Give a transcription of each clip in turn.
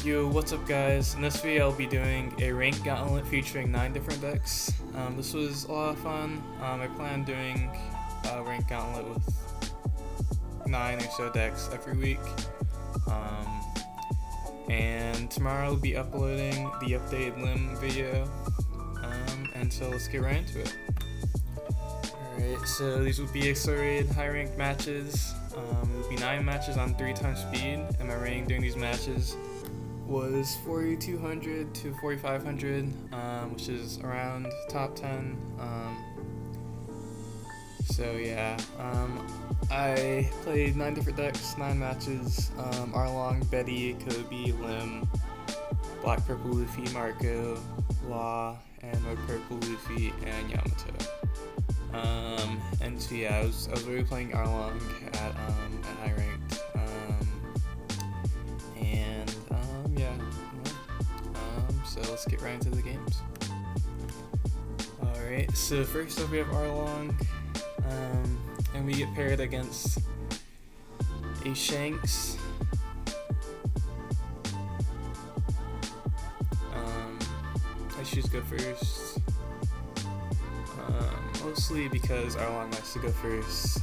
Yo, what's up guys? In this video I'll be doing a Ranked Gauntlet featuring 9 different decks. This was a lot of fun. I plan on doing a Ranked Gauntlet with 9 or so decks every week. And tomorrow I'll be uploading the updated limb video. And so let's get right into it. Alright, so these will be accelerated high ranked matches. It will be 9 matches on 3 times speed, and my rating during these matches was 4,200 to 4,500, which is around top 10. So yeah, I played 9 different decks, 9 matches. Arlong, Betty, Kobe, Lim, Black Purple Luffy, Marco, Law, and Red Purple Luffy, and Yamato. And so yeah, I was really playing Arlong at high ranked. So let's get right into the games. Alright, so first up we have Arlong, and we get paired against a Shanks. I choose go first, mostly because Arlong likes to go first.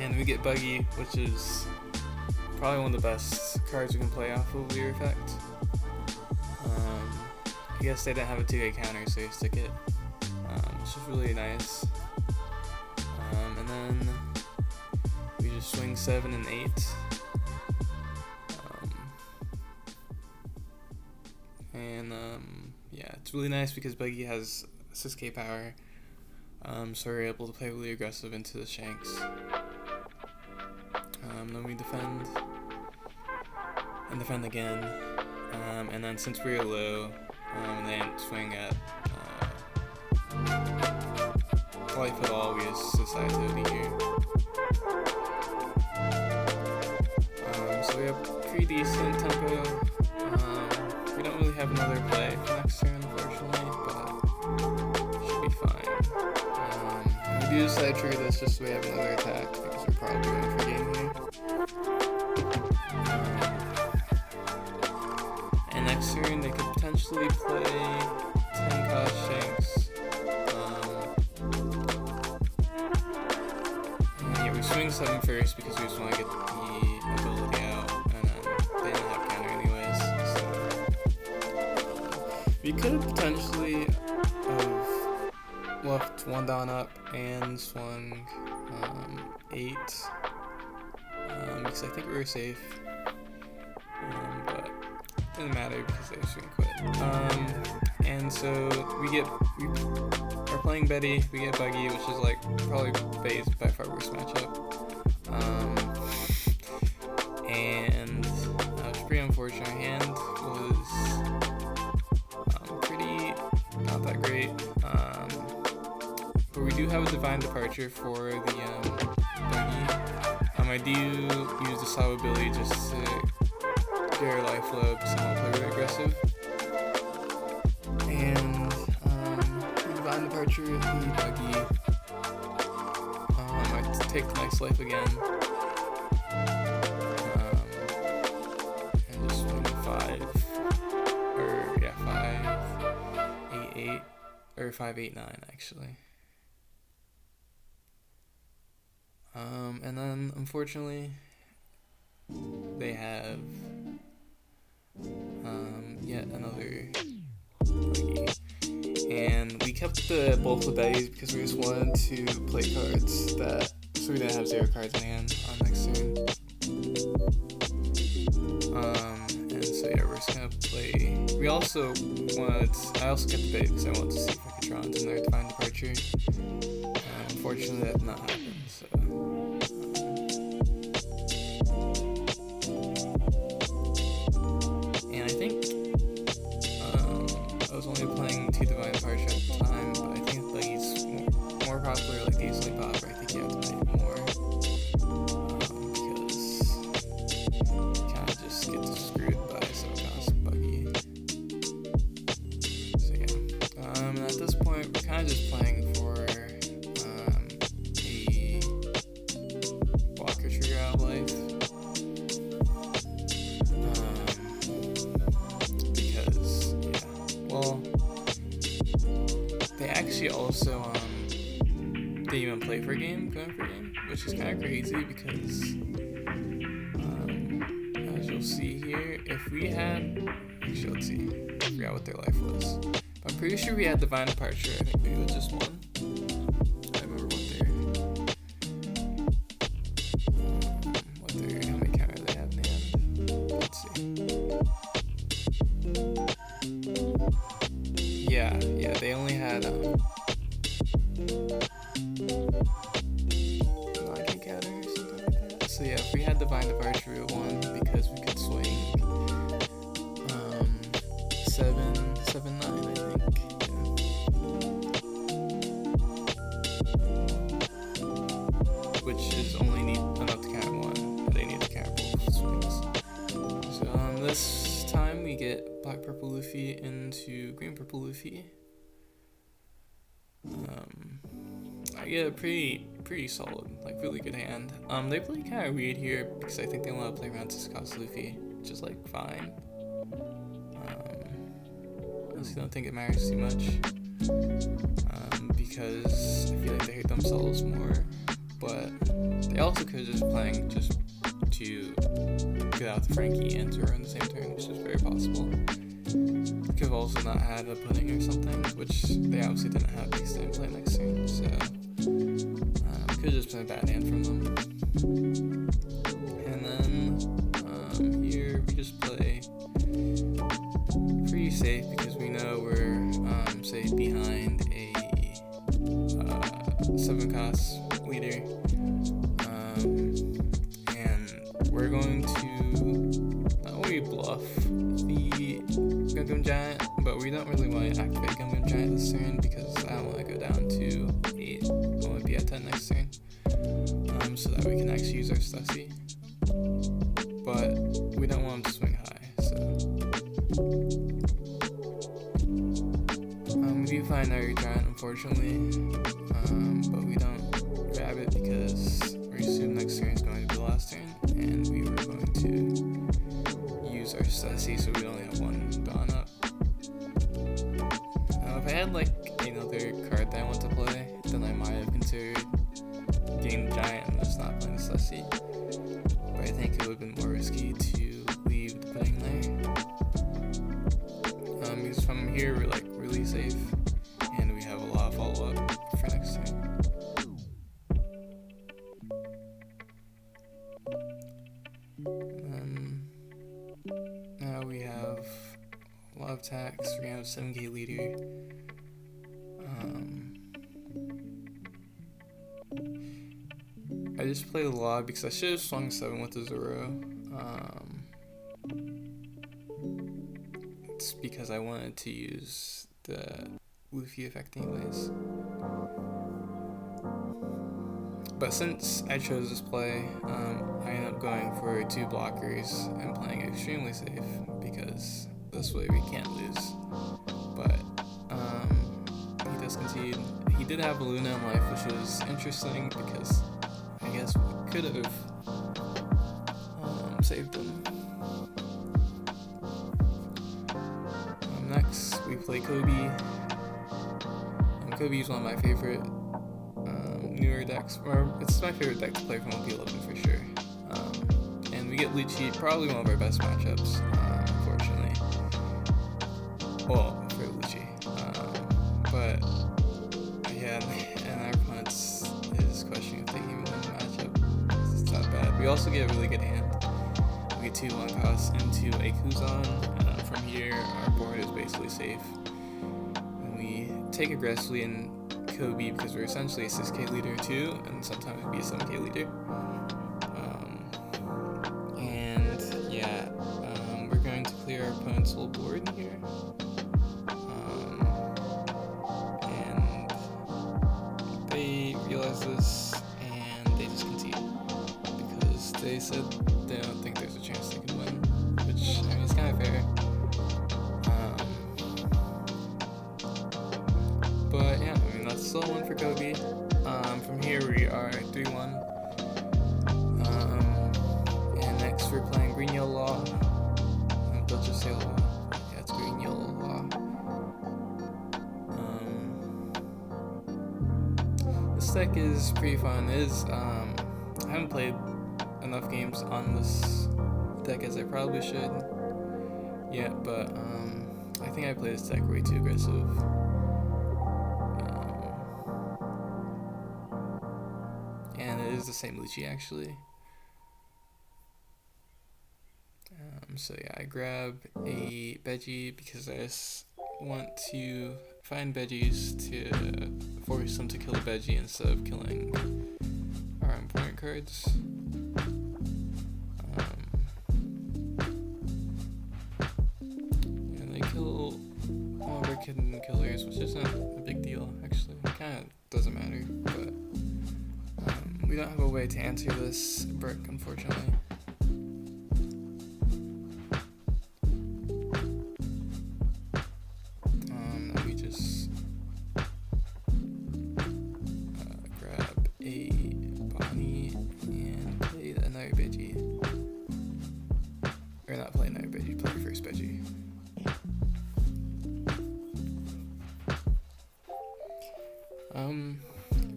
And we get Buggy, which is probably one of the best cards we can play off of Leer Effect. I guess they didn't have a 2-hit counter, so you stick it, which is really nice. And then we just swing 7 and 8. Yeah, it's really nice because Buggy has 6k power, so we're able to play really aggressive into the Shanks. Then we defend, and defend again, and then since we were low, they didn't swing at life at all, we just decided to OD here. So we have pretty decent tempo. We don't really have another play for next turn, unfortunately, but should be fine. We do decide to trigger this just so we have another attack, because we're probably going for game here. And next turn they could potentially play 10 cost Shanks. And yeah, we swing 7 first because we just want to get the ability out, and then they didn't have counter anyways. So we could have potentially left 1 down up and swung 8. Because I think we were safe, but it didn't matter because they were swing quit. And so we are playing Betty, we get Buggy, which is like probably Bay's by far worst matchup. And it was pretty unfortunate. Our hand was pretty not that great, but we do have a Divine Departure for the Buggy. I do use the Saw ability just to get our life low because I'm not very aggressive. And we Divine Departure with the Buggy. I take the nice life again. And just swing 5, 8, 8, or 5, 8, 9 actually. And then, unfortunately, they have yet another Buggy. And we kept both the Bettys because we just wanted to play cards so we didn't have 0 cards in hand on next turn. And so yeah, we're just gonna play. I also kept the Betty because I wanted to see if I could draw into their Divine Departure. Unfortunately, that did not happen. So. And I think I was only playing 2 Divine Departure at the time, but I think Buggy's more popular, like easily pop. I think you have to play it more because you kind of just get screwed by some constant Buggy. So yeah, and at this point we're kind of just playing for a blocker trigger out of life. didn't even play for a game, going for a game, which is kind of crazy because, as you'll see here, if we had, actually let's see, I forgot what their life was. I'm pretty sure we had Divine Departure. I think maybe it was just one. I remember how many counters they have in hand. Let's see. Yeah, they only had 9 counter or something like that. So yeah, if we had Divine Departure, we won because we could swing 7, 9, I think. Which is only enough to count 1. They need to count both swings. So this time we get Black Purple Luffy into Green Purple Luffy. I get a pretty solid, like really good hand. They play kind of weird here because I think they want to play around 6 cost Luffy, which is like fine. I honestly don't think it matters too much, because I feel like they hate themselves more. But they also could have just playing just to get out the Frankie and to run the same turn, which is very possible. They could have also not had a pudding or something, which they obviously didn't have because they didn't play next turn. So could have just been a bad hand from them. And then here we just play pretty safe because we know we're say behind a 7 cost leader, and we're going to not only bluff the Gum Giant, but we don't really want to activate Gum Giant this turn because I don't want to go down to 8. I want to be at 10 next turn, so that we can actually use our Stussy. But we don't want him to swing high, so we do find our Giant, unfortunately, but we don't grab it because we assume next turn is going to be the last turn, and we were going to use our Stussy, so we only have 1 Dawn up. If I had like another card that I want to play, then I might have considered getting the Giant and just not playing the Stussy. But I think it would have been more risky to leave the pudding there. Because from here we're like really safe, and we have a lot of follow up for next turn. Now we have a lot of attacks. We're gonna have 7k leader. I just played a lot because I should have swung 7 with the Zoro. It's because I wanted to use the Luffy effect anyways. But since I chose this play, I ended up going for 2 blockers and playing extremely safe because this way we can't lose. But he does concede. He did have a Luna in life, which was interesting because I guess we could have saved him. Next, we play Kobe. Kobe is one of my favorite newer decks, or it's my favorite deck to play from OP11 for sure. And we get Lucci, probably one of our best matchups, unfortunately. Well, for Lucci. But yeah, and our opponent is questioning if they can even win the matchup. It's not bad. We also get a really good hand. We get 2 1 costs into a Kuzan. From here, our board is basically safe. And we take aggressively in Kobe because we're essentially a 6k leader too, and sometimes be a 7k leader. And yeah, we're going to clear our opponent's whole board in here. And they realize this and they just concede because they said they don't think there's a chance they can win, which I mean it's kind of fair. But yeah, I mean that's still a win for Kobe. From here we are 3-1. And next we're playing Green Yellow Law. They'll just say Law. Yeah, it's Green Yellow Law. This this deck is pretty fun. It is, I haven't played enough games on this deck as I probably should yet, but I think I play this deck way too aggressive. And it is the same Lucci actually. So yeah, I grab a Veggie because I just want to find veggies to force them to kill the Veggie instead of killing our opponent cards. And they kill all of our hidden killers, which isn't a big deal actually. It kind of doesn't matter, but we don't have a way to answer this brick, unfortunately. Let me just grab a Bonnie and play another Veggie. Or not play another Veggie, play first Veggie.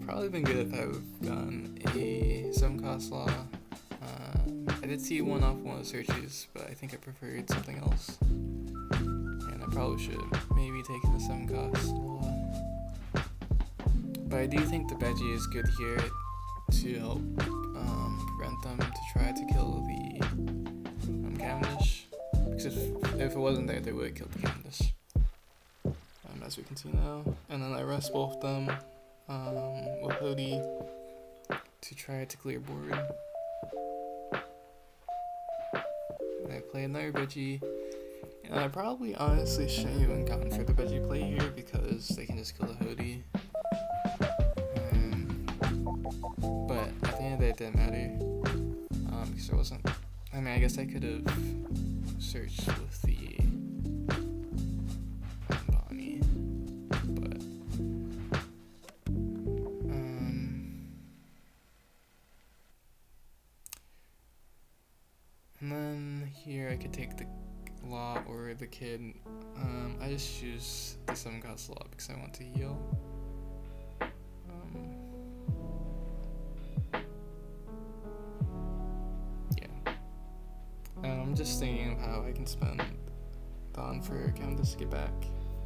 Probably been good if I've gotten a 7-cost law. I did see one off one of the searches, but I think I preferred something else. And I probably should maybe take the 7-cost law. But I do think the Veggie is good here to help prevent them to try to kill the Cavendish. Because if it wasn't there, they would have killed the Cavendish. As we can see now. And then I rest both of them with Hody to try to clear board. And I play another Veggie. And I probably honestly shouldn't even gone for the Veggie play here because they can just kill the Hody. But at the end of the day, it didn't matter. Because there wasn't. I mean, I guess I could have searched with the Bonnie. But. And then here I could take the law or the kid. I just choose the 7-cost law because I want to heal. Yeah. I'm just thinking of how I can spend Dawn for Cavendish to get back.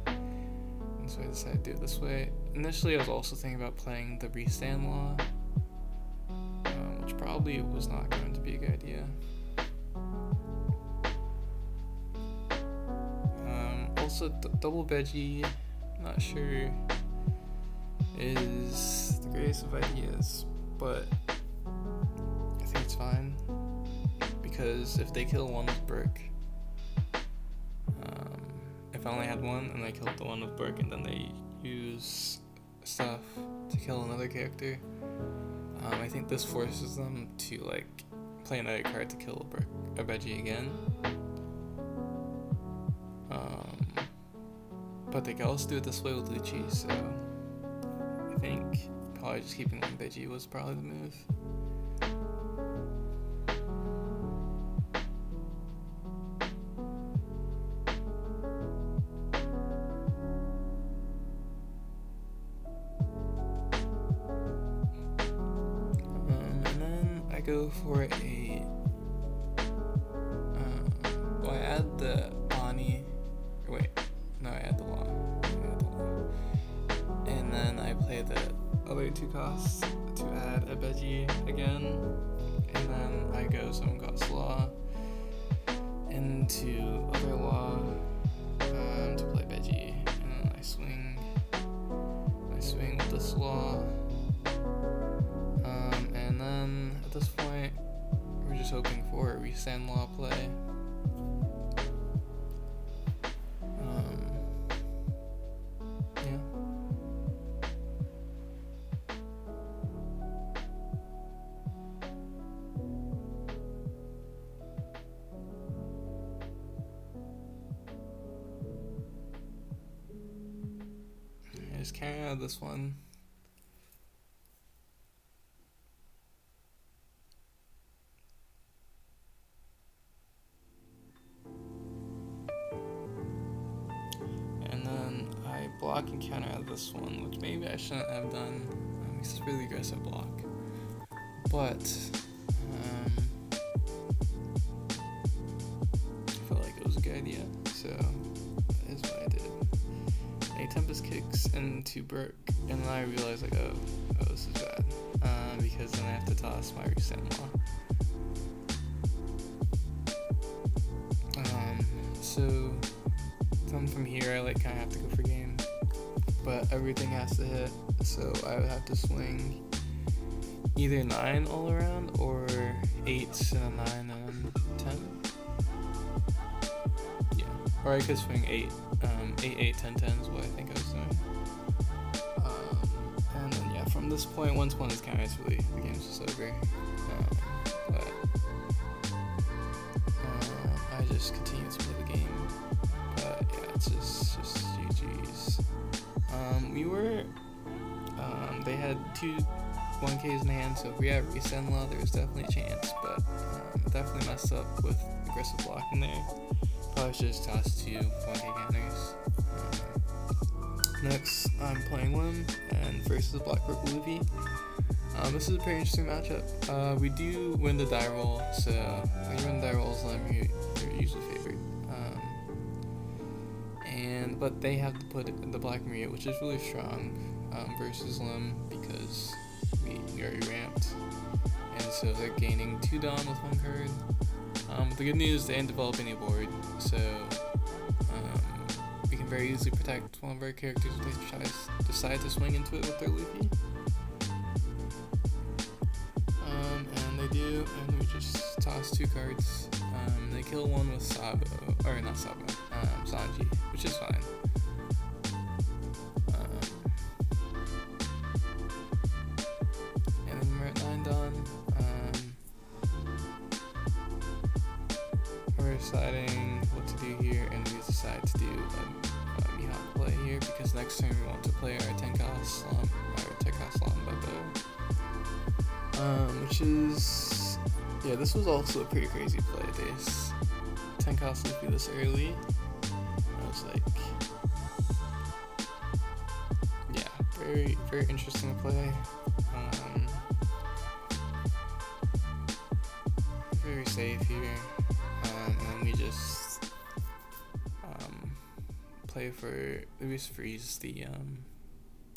And so I decided to do it this way. Initially I was also thinking about playing the restand law, which probably was not going to be a good idea. Also, double Veggie, not sure, is the greatest of ideas, but I think it's fine, because if they kill one with Brick, if I only had one and they killed the one with Brick and then they use stuff to kill another character, I think this forces them to like play another card to kill a Veggie again. But they can also do it this way with Lucci, so I think probably just keeping one Veggie was probably the move. And then I go for a well, I add the Bonnie, or wait, no, I add the law. And then I play the other 2 costs to add a Veggie again. And then I go 7-cost law into other law to play Veggie. And then I swing with this law. And then at this point, we're just hoping for a restand law play. Just carrying out this one. And then I block and counter out this one, which maybe I shouldn't have done, because it's really aggressive block. But I felt like it was a good idea, so that is what I did. A Tempest kicks into Burke, and then I realized like, oh, this is bad, because then I have to toss my Reset Law. So then from here I like kind of have to go for game, but everything has to hit, so I would have to swing either 9 all around or 8 and a 9 and 10. Yeah, or I could swing 8, 8, 10, 10 is what I think I was doing. And then yeah, from this point, once one is counted, it's really the game's just over. But I just continue to play the game. But yeah, it's just GG's. They had 2 1Ks in hand, so if we had Reset Law, there was definitely a chance, but definitely messed up with aggressive blocking there. Probably should just toss 2 1K counters. Next, I'm playing Lim, and versus Black Purple Luffy. This is a pretty interesting matchup. We do win the die roll, so when you win the die rolls, Lim, you're usually favored. But they have to put the Black Maria, which is really strong versus Lim, because we already ramped, and so they're gaining 2 Dawn with 1 card. The good news, they didn't develop any board, so we can very easily protect one of our characters if they decide to swing into it with their Luffy. And they do, and we just toss 2 cards. They kill one with Sanji, which is fine. And then we're at 9 Dawn. We're deciding what to do here, and we decide to do a Mihawk play here, because next turn we want to play our Tenka Slum Beppo. Which is, yeah, this was also a pretty crazy play. This Tenka Luffy this early, I was like, yeah, very, very interesting play. Very safe here. And we just play for, we just freeze the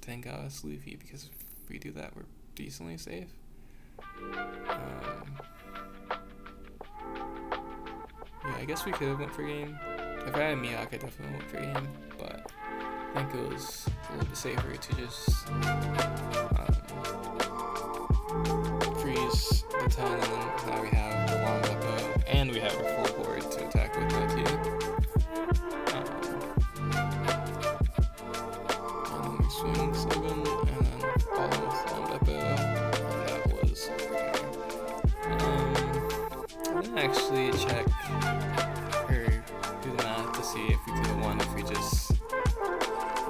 Tenga's Luffy, because if we do that, we're decently safe. Yeah, I guess we could have went for game. If I had Mihawk, I definitely went for game, but I think it was a little bit safer to just freeze the 10, and then now we have the long Beppo, and we have a full board to attack with that too. And then we swing 7, and then follow with long Beppo, and that was okay. I'm gonna actually check or do the math to see if we could have won if we just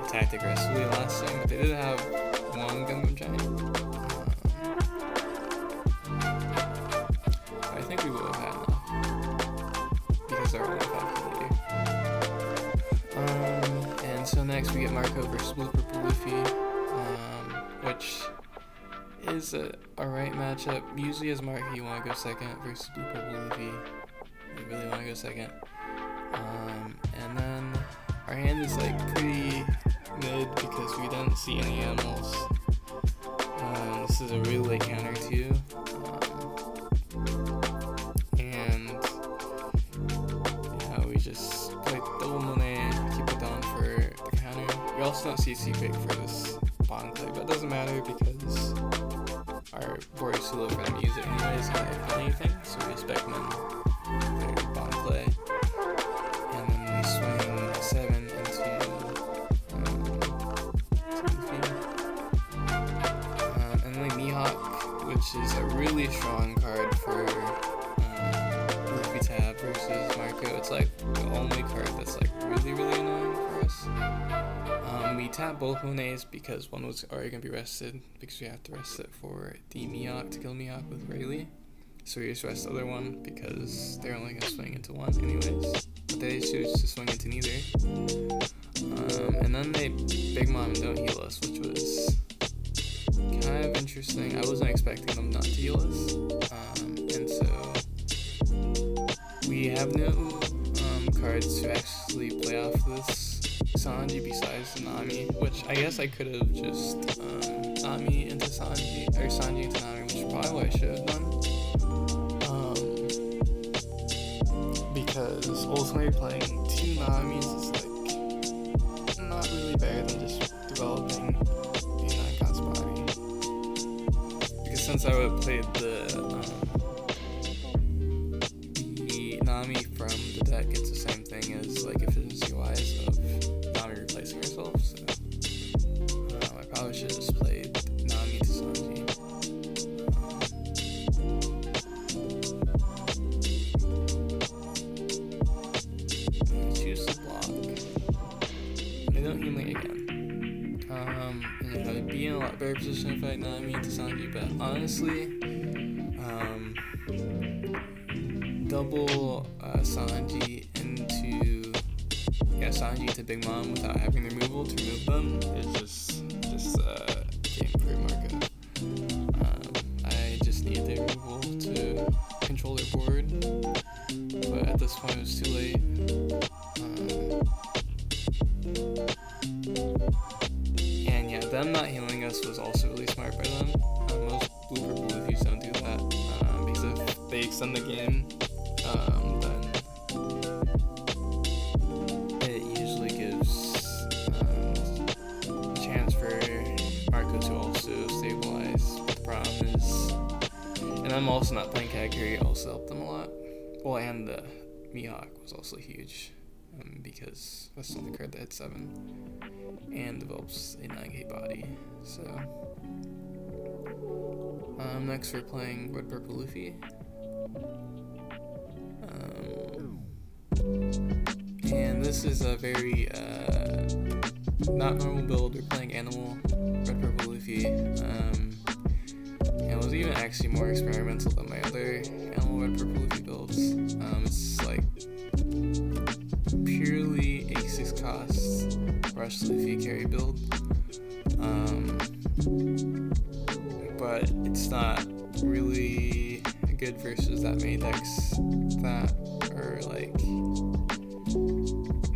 attacked aggressively last time, but they did have 1 Gundam Giant. I think we would have had enough, because they're only 5 later. And so next we get Marco versus Blue Purple Luffy, which is a alright matchup. Usually as Marco you want to go second, versus Blue Purple Luffy you really want to go second. And then our hand is like pretty mid because we didn't see any animals. This is a really late counter too. And yeah, we just play double Monet, keep it down for the counter. We also don't see secret for this bond play, but it doesn't matter because our board is too low for them to use it anyways, and they haven't done anything, so we expect them their bond play. And then we swing 7 into and then Mihawk, which is a really strong card for Luffy to have versus Marco. It's like the only card that's like really, really annoying for us. We tap both Monets because one was already going to be rested, because we have to rest it for the Mihawk to kill Mihawk with Rayleigh. So we just rest the other one because they're only going to swing into one anyways. But they choose to swing into neither. And then they Big Mom and don't heal us, which was kind kind of interesting. I wasn't expecting them not to heal us. And so we have no cards to actually play off this Sanji besides the Nami, which I guess I could have just Nami into Sanji, or Sanji into Nami, which is probably what I should have done. Because ultimately playing 2 Namis is like not really better than just developing a 9-cost body. Because since I would have played the Nami from the deck, it's the same thing as like efficiency wise of Nami replacing herself, so I probably should have just played Nami to Sanji. Choose the block. They don't heal me again. And I'd be in a lot better position if I had Nami to Sanji, but honestly, double Sanji into Sanji to Big Mom without having the removal to remove them is just game for Marco. I just need the removal to control their board, but at this point it was too late. And yeah, them not healing us was also really smart by them. Most blue purple Luffy's don't do that, because if they extend the game, then it usually gives a chance for Marco to also stabilize. But the problem is, and I'm also not playing Katakuri also helped them a lot. Well, and the Mihawk was also huge, because that's the only card that hit 7 and develops a 9k body. So next we're playing Red Purple Luffy. And this is a very not normal build. We're playing Animal Red Purple Luffy. And it was even actually more experimental than my other Animal Red Purple Luffy builds. It's like purely a 6 cost Rush Luffy carry build. But it's not really good versus that many decks that are like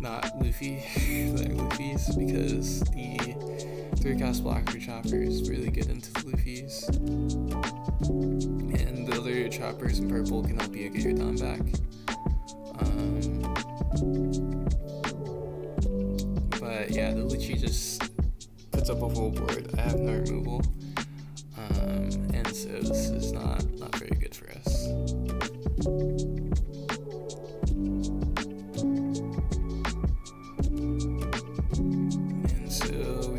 not Luffy, that are Luffy's, because the 3-cost blocker chopper is really good into the Luffy's, and the other choppers in purple can help you get your down back. But yeah, the Lucci just puts up a full board. I have no removal, and so this is not very good for us. And so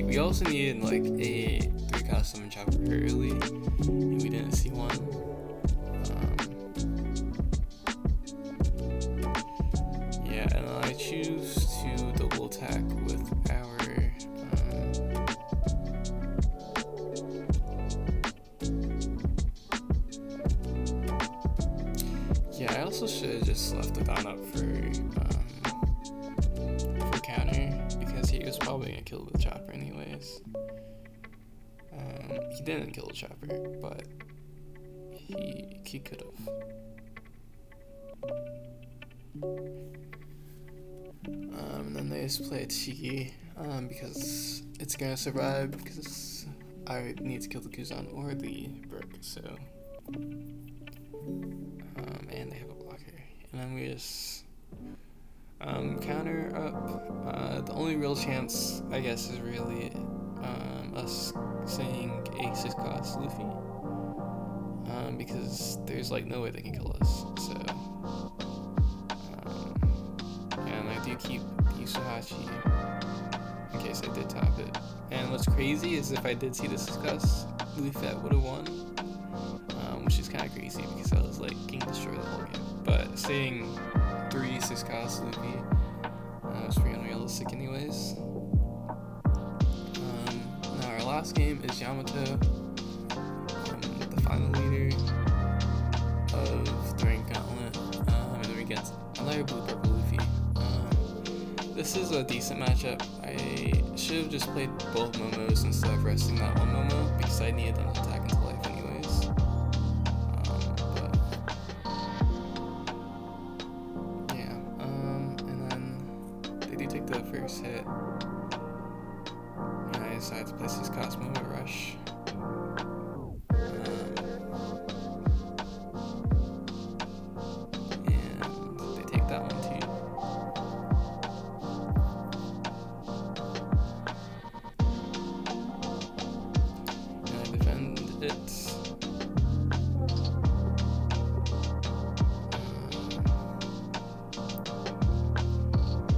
we also needed like a 3-cost summon chopper early, and we didn't see one. Yeah, and I choose to double attack with our yeah, I also should have just left the Dawn up for counter, because he was probably gonna kill the chopper anyways. He didn't kill the chopper, but he could have. And then they just play Chigi, because it's gonna survive, because I need to kill the Kuzan or the Brook, so and they have a blocker, and then we just counter up. The only real chance, I guess, is really us saying a 6-cost Luffy, because there's like no way they can kill us. So and I do keep Yusuhachi in case I did top it. And what's crazy is if I did see the 6-cost Luffy, I would have won, which is kind of crazy because I was like getting destroyed the whole game. But seeing 3 6-cost Luffy was pretty unrealistic anyways. Now our last game is Yamato, the final leader of the Ranked Gauntlet, and then we get another blue purple Luffy. This is a decent matchup. I should have just played both Momos instead of resting that one Momo because I needed them to attack into life anyways. But yeah, and then they do take the first hit. And I decide to place his cost Momo Rush. And they take that one too.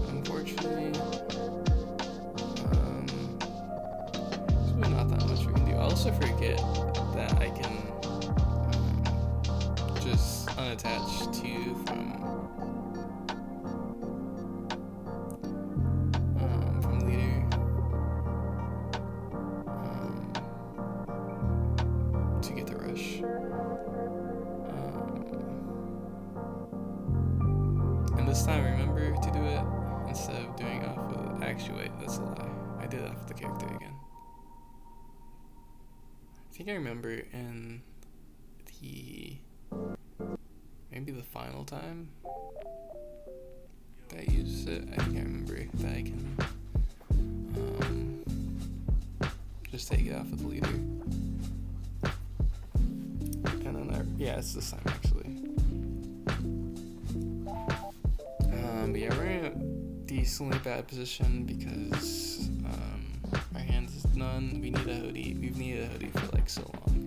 Unfortunately, there's really not that much we can do. I also forget that I can just unattach 2 from leader to get the rush. And this time, remember to do it instead of doing off with. Actually, wait, that's a lie. I did it off the character again. I think I remember in maybe the final time that I used it. I think I remember that I can just take it off with the leader. And then yeah, it's this time actually. But yeah, we're in a decently bad position because our hand is none. We need a hoodie. We've needed a hoodie for like so long.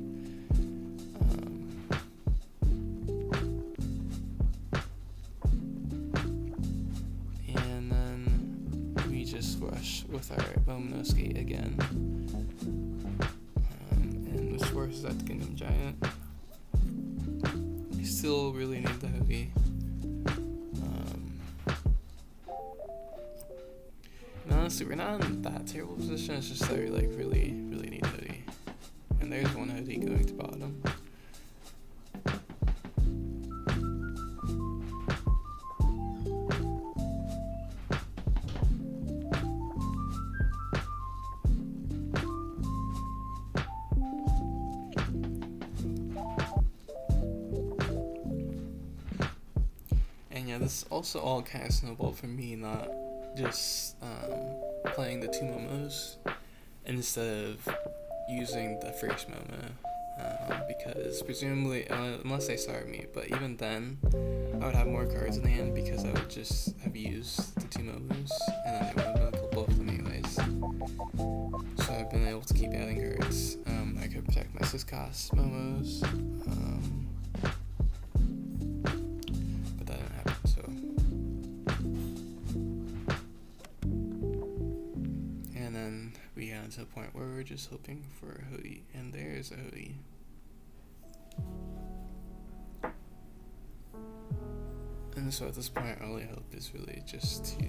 And then we just rush with our Momonosuke again. And this forces out the Kingdom Giant. We still really need the hoodie. Honestly, we're not in that terrible position. It's just that we like really need hoodie. And there's one hoodie going to bottom. And yeah, this also all kind of snowballed for me not just playing the 2 Momos instead of using the first Momo, because presumably, unless they started me, but even then, I would have more cards in hand because I would just have used the 2 Momos, and then they would have been able to kill both of them anyways. So I've been able to keep adding cards. I could protect my 6 cost Momos, but that didn't happen, so. And then we got to a point where we're just hoping for a hoodie, and there's a hoodie. And so at this point, our only hope is really just to.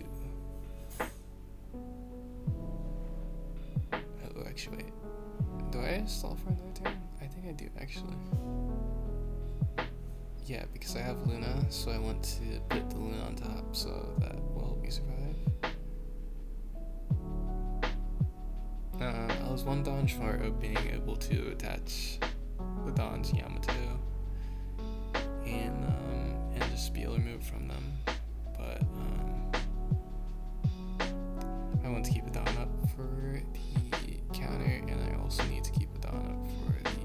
Oh, actually, wait. Do I stall for another turn? I think I do, actually. Yeah, because I have Luna, so I want to put the Luna on top so that will help me survive. I was one Dawn short of being able to attach the Dawn to Yamato and just be able to move from them, but I want to keep the Dawn up for the counter, and I also need to keep the Dawn up for the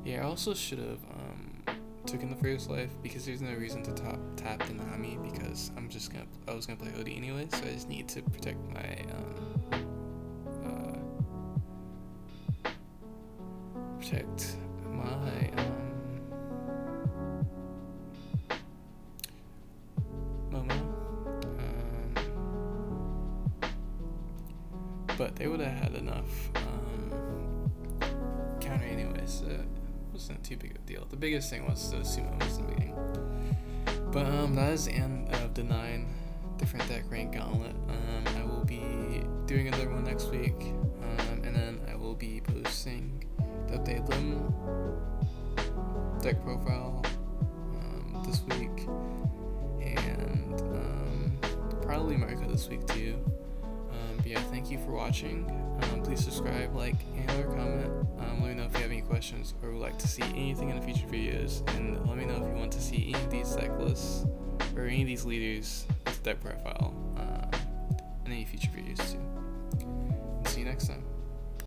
yeah, I also should have taken the first life because there's no reason to tap the Nami because I was gonna play Odie anyway, so I just need to protect my Momo. But they would have had enough counter anyway, so it wasn't too big of a deal. The biggest thing was those 2 moments in the beginning. But that is the end of the 9 different deck Ranked Gauntlet. I will be doing another one next week, and then I will be posting the updated Lim deck profile, this week, and probably Marco this week too. But yeah, thank you for watching. Please subscribe, like, and or comment. Let me know if you have any questions or would like to see anything in the future videos, and let me know if you want to see any of these deck lists or any of these leaders with deck profile in any future videos too. See you next time.